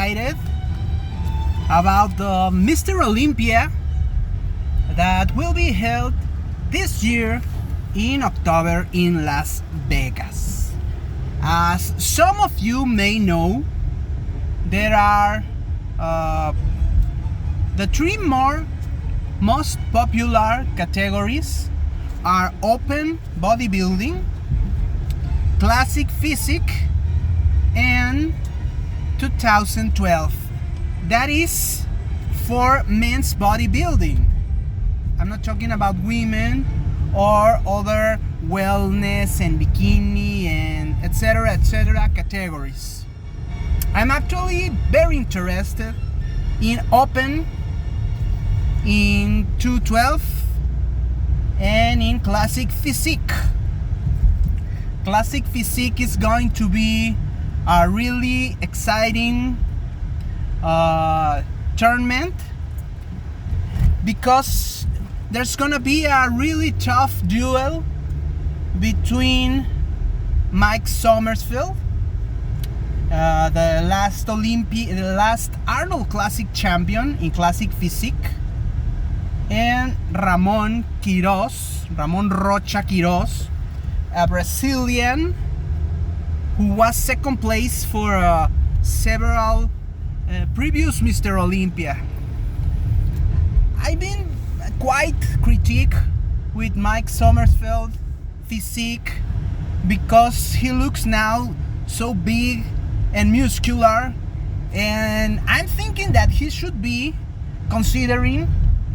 excited about the Mr. Olympia that will be held this year in October in Las Vegas. As some of you may know, there are the three most popular categories are open bodybuilding, classic physique, and 2012. That is for men's bodybuilding. I'm not talking about women or other wellness and bikini and etc. categories. I'm actually very interested in open, in 212, and in classic physique. Classic physique is going to be a really exciting tournament because there's gonna be a really tough duel between Mike Sommersfield, the last Arnold Classic champion in classic physique, and Ramon Rocha Quiroz, a Brazilian who was second place for several previous Mr. Olympia. I've been quite critique with Mike Sommersfield physique because he looks now so big and muscular, and I'm thinking that he should be considering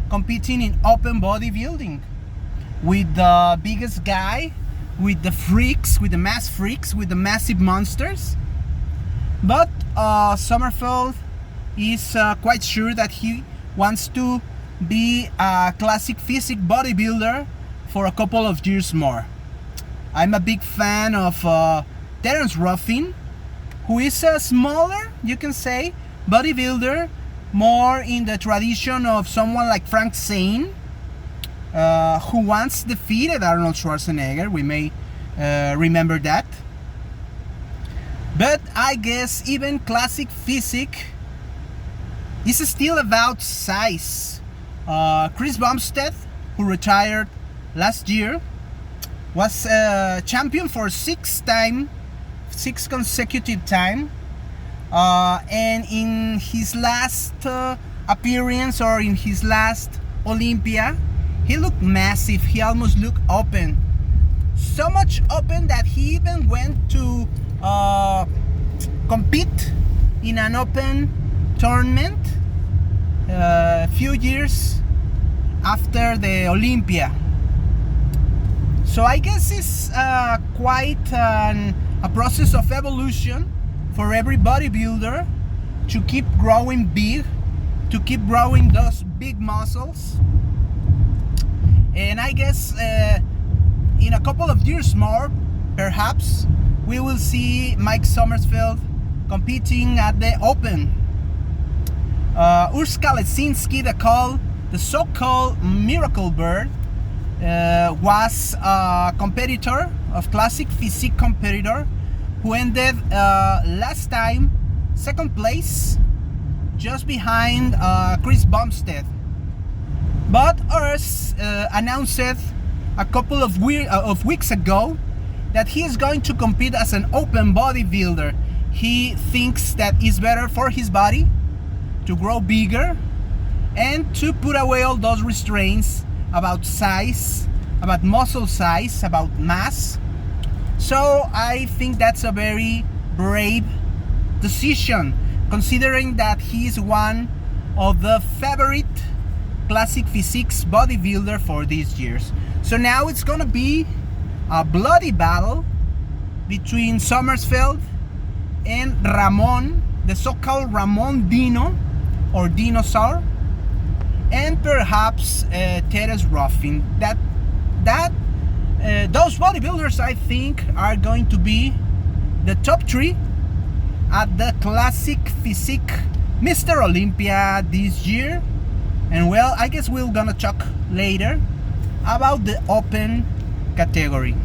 competing in open bodybuilding with the biggest guy, with the freaks, with the mass freaks, with the massive monsters. But Sommersfield is quite sure that he wants to be a classic physique bodybuilder for a couple of years more. I'm a big fan of Terence Ruffin, who is a smaller, you can say, bodybuilder, more in the tradition of someone like Frank Zane, who once defeated Arnold Schwarzenegger. We may remember that. But I guess even classic physique is still about size. Chris Bumstead, who retired last year, was champion for six consecutive time. And in his last appearance, or in his last Olympia, he looked massive. He almost looked open. So much open that he even went to compete in an open tournament a few years after the Olympia. So I guess it's quite a process of evolution for every bodybuilder to keep growing big, to keep growing those big muscles. And I guess in a couple of years more, perhaps, we will see Mike Sommersfield competing at the Open. Urs Kalesinski, the so-called Miracle Bird, was a competitor, of classic physique competitor, who ended last time second place, just behind Chris Bumstead. But Urs announced a couple of weeks ago that he is going to compete as an open bodybuilder. He thinks that it's better for his body to grow bigger and to put away all those restraints about size, about muscle size, about mass. So I think that's a very brave decision, considering that he is one of the favorite classic physiques bodybuilder for these years. So now it's gonna be a bloody battle between Sommersfield and Ramon, the so-called Ramon Dino, or Dinosaur, and perhaps Terence Ruffin. Those bodybuilders, I think, are going to be the top three at the classic physique Mr. Olympia this year. And well, I guess we're gonna talk later about the open category.